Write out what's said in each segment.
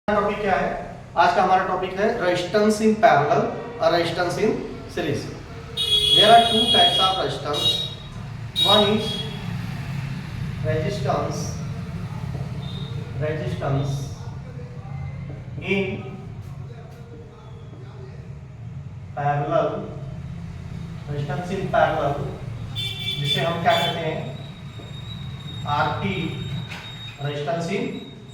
Topic क्या है? आज का हमारा टॉपिक है रेजिस्टेंस इन पैरेलल और resistance in series. There are two types of resistance. One is resistance in parallel, resistance in parallel जिसे हम क्या कहते हैं RT, resistance in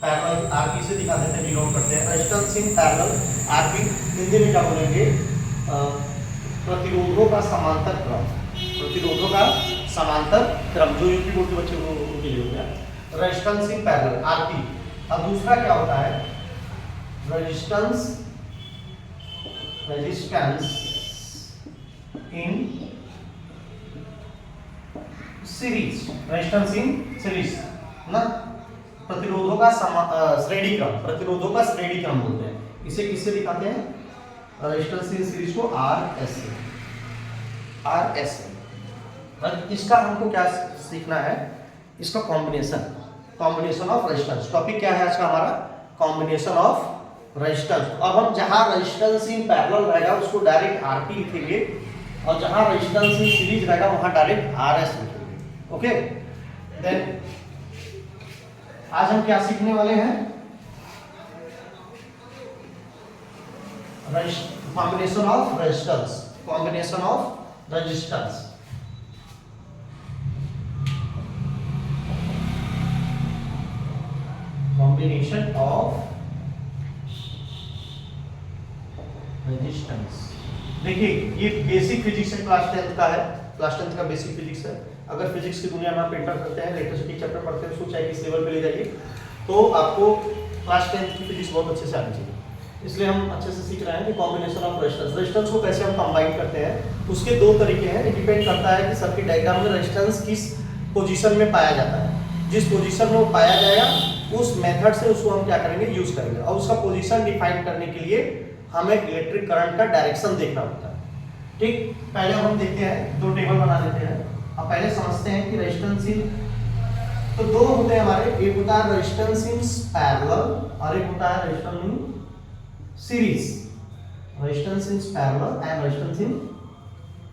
parallel RP से दिखा देते हैं, डिनोट करते हैं। Resistance in parallel RP Hindi में क्या बोलेंगे? प्रतिरोधों का समांतर क्रम, प्रतिरोधों का समांतर क्रम, जो यूपी बोर्ड के बच्चे को उनके लिए हो गया रेजिस्टेंस इन पैरेलल आरपी। अब दूसरा क्या होता है? Resistance in series, resistance in series ना, प्रतिरोधों का श्रेणी क्रम, प्रतिरोधों का श्रेणी क्रम बोलते हैं। इसे किससे दिखाते हैं? रेजिस्टेंस इन सीरीज को आरएस से। इसका हमको क्या सीखना है? इसका कॉम्बिनेशन ऑफ रेजिस्टेंस। टॉपिक क्या है आज का हमारा? Combination of resistance. अब हम जहां रेजिस्टेंस इन पैरेलल रहेगा उसको डायरेक्ट आरपी लिखेंगे, और जहां रेजिस्टेंस इन सीरीज रहेगा वहां डायरेक्ट आरएस लिखेंगे। ओके, देन आज हम क्या सीखने वाले हैं? Combination of resistance, combination of resistance. Combination of resistance. देखिए ये बेसिक फिजिक्स है, क्लास 10th का है, क्लास 10th का बेसिक फिजिक्स है। अगर फिजिक्स की दुनिया में आप एंटर करते हैं, इलेक्ट्रिसिटी चैप्टर पढ़ते हैं, उसको चाहे किस लेवल पे ले जाइए, तो आपको क्लास 10th की फिजिक्स बहुत अच्छे से आनी चाहिए। इसलिए हम अच्छे से सीख रहे हैं कि कॉम्बिनेशन ऑफ रेजिस्टेंस, रेजिस्टेंस को कैसे हम कंबाइन करते हैं। उसके दो तरीके हैं, डिपेंड करता है कि सर्किट डायग्राम में रेजिस्टेंस किस पोजीशन में पाया जाता है। जिस पोजीशन में वो पाया जाएगा उस मेथड से उसको हम क्या करेंगे? यूज करेंगे। और उसका पोजीशन डिफाइन करने के लिए हमें इलेक्ट्रिक करंट का डायरेक्शन देखना होता है। ठीक, पहले हम देखते हैं, दो टेबल बना देते हैं। अब पहले समझते हैं कि रेजिस्टेंस इन, तो दो होते हैं हमारे, एक होता है रेजिस्टेंस इन पैरेलल और एक होता है resistance in series. Resistance in parallel and resistance in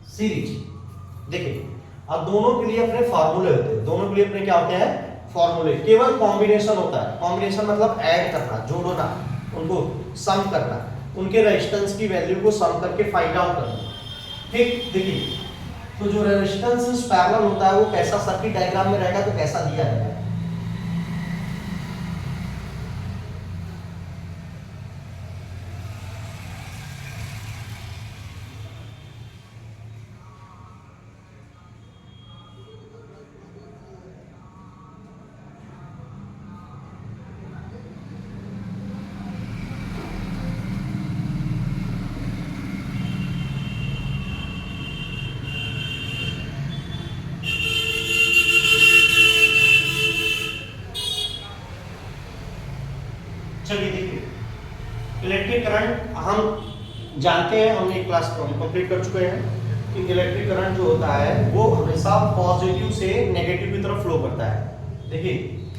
series. देखिए अब दोनों के लिए अपने फार्मूले होते हैं, दोनों के लिए अपने क्या होते हैं? फार्मूले। केवल कॉम्बिनेशन होता है, कॉम्बिनेशन मतलब ऐड करना, जोड़ना, उनको सम करना, उनके रेजिस्टेंस की वैल्यू को सम करके फाइंड आउट करना। ठीक, देखिए तो जो रेजिस्टेंस पैरेलल होता है वो कैसा सर्किट डायग्राम में रहेगा, तो कैसा दिया है? चलिए देखिए, इलेक्ट्रिक करंट हम जानते हैं, हमने क्लास कंप्लीट कर चुके हैं कि इलेक्ट्रिक करंट जो होता है वो हमेशा पॉजिटिव से नेगेटिव की तरफ फ्लो करता है। देखिए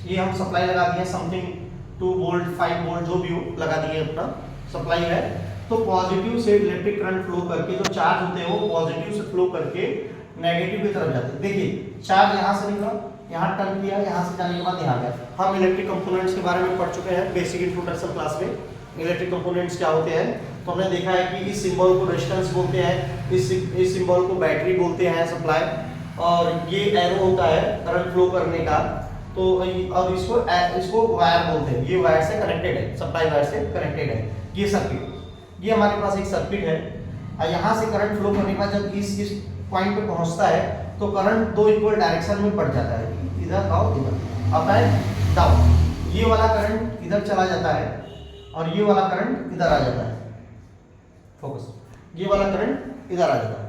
ये हम सप्लाई लगा दिए, समथिंग 2 वोल्ट 5 वोल्ट जो भी हो लगा दिए, अपना सप्लाई है, तो पॉजिटिव से इलेक्ट्रिक करंट फ्लो करके जो चार्ज होते हैं वो पॉजिटिव से फ्लो करके नेगेटिव की तरफ जाते हैं। देखिए चार्ज यहाँ से निकला, यहाँ टर्न किया, यहाँ से जाने के बाद यहाँ गया। हम इलेक्ट्रिक कंपोनेंट्स के बारे में पढ़ चुके हैं बेसिक इंट्रोडक्शन क्लास में, इलेक्ट्रिक कंपोनेंट्स क्या होते हैं। तो हमने देखा है कि इस सिंबल को रेजिस्टेंस बोलते हैं, इस सिंबल को बैटरी बोलते हैं, सप्लाई, और ये एरो होता है करंट फ्लो करने का। तो अब इसको वायर बोलते हैं, ये वायर से कनेक्टेड है, सप्लाई वायर से कनेक्टेड है। ये सर्किट, ये हमारे पास एक सर्किट है, और यहाँ से करंट फ्लो करने के बाद जब इस पॉइंट पे पहुँचता है तो करंट दो इक्वल डायरेक्शन में बढ़ जाता है, इधर आओ इधर, अप एंड डाउन। ये वाला करंट इधर चला जाता है और ये वाला करंट इधर आ जाता है, फोकस, ये वाला करंट इधर आ जाता है।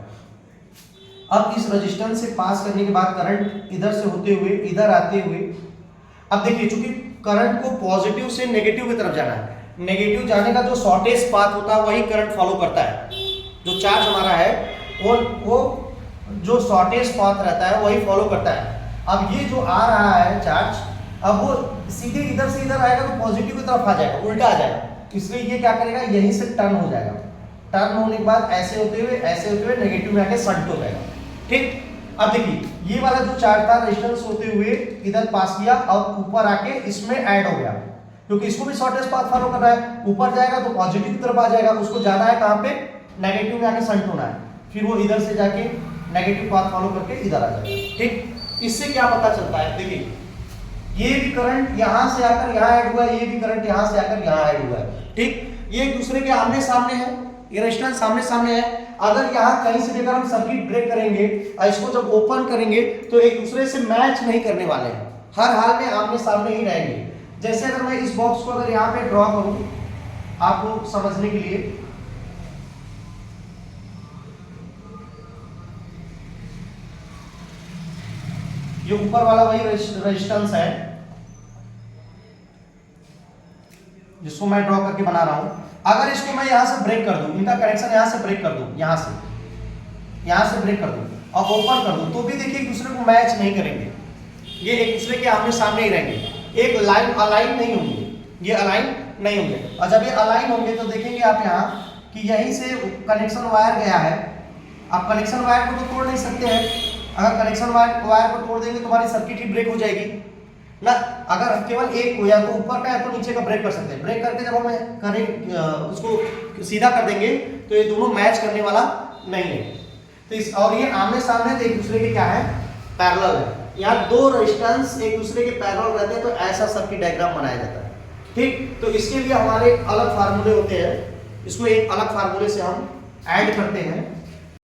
अब इस रेजिस्टेंस से पास करने के बाद करंट इधर से होते हुए इधर आते हुए, अब देखिए चूंकि करंट को पॉजिटिव से नेगेटिव की तरफ जाना है, नेगेटिव जाने का जो शॉर्टेस्ट पाथ होता है वही करंट फॉलो करता है। जो चार्ज हमारा है वो जो शॉर्टेस्ट पाथ रहता है वही फॉलो करता है। अब ये जो आ रहा है चार्ज, अब वो सीधे इधर से इधर आएगा तो पॉजिटिव की तरफ आ जाएगा, उल्टा आ जाएगा, इसलिए ये क्या करेगा, यहीं से टर्न हो जाएगा, टर्न होने के बाद ऐसे होते हुए नेगेटिव में आके शंट हो जाएगा। ठीक, अब देखिए ये वाला जो चार्ज था रेजिस्टेंस होते हुए इधर पास किया और ऊपर आके इसमें ऐड हो गया, क्योंकि इसको भी शॉर्टेस्ट पाथ फॉलो कर रहा है, ऊपर जाएगा तो पॉजिटिव की तरफ आ जाएगा, उसको जाना है कहां पे, नेगेटिव में आके शंट होना है, फिर वो इधर से जाके नेगेटिव पाथ फॉलो करके इधर आ जाएगा। ठीक, इससे क्या पता चलता है, देखिए ये भी करंट यहां से आकर यहां ऐड हुआ है, ये भी करंट यहां से आकर यहां ऐड हुआ है। ठीक, ये एक दूसरे के आमने सामने है, ये रेजिस्टेंस सामने सामने है। अगर यहाँ कहीं से लेकर हम सर्किट ब्रेक करेंगे और इसको जब ओपन करेंगे तो एक दूसरे से मैच नहीं करने वाले हैं, हर हाल में आमने सामने ही रहेंगे। जैसे अगर मैं इस बॉक्स को अगर यहाँ पे ड्रॉ करूं आपको समझने के लिए, ये ऊपर वाला वही रेजिस्टेंस है जिसको मैं ड्रॉ करके बना रहा हूं। अगर इसको मैं यहां से ब्रेक कर दूं, इनका कनेक्शन यहां से ब्रेक कर दूं, यहां से ब्रेक कर दूं और ओपन कर दूं, तो भी देखिए एक दूसरे को मैच नहीं करेंगे, ये एक दूसरे के आमने सामने ही रहेंगे, एक लाइन अलाइन नहीं होंगे, ये अलाइन नहीं होंगे। और जब ये अलाइन होंगे तो देखेंगे आप यहाँ कि यहीं से कनेक्शन वायर गया है, आप कनेक्शन वायर को तो तोड़ नहीं सकते हैं, अगर कनेक्शन वायर को तोड़ देंगे तो हमारी सर्किट ही ब्रेक हो जाएगी ना। अगर केवल एक को या तो ऊपर का या तो नीचे का ब्रेक कर सकते हैं, ब्रेक करके जब हम करें उसको सीधा कर देंगे तो ये दोनों मैच करने वाला नहीं है। तो इस और ये आमने सामने तो एक दूसरे के क्या है, पैरेलल है, यहाँ दो रेजिस्टेंस एक दूसरे के पैरेलल रहते हैं तो ऐसा सर्किट डायग्राम बनाया जाता है। ठीक, तो इसके लिए हमारे अलग फार्मूले होते हैं, इसको एक अलग फार्मूले से हम ऐड करते हैं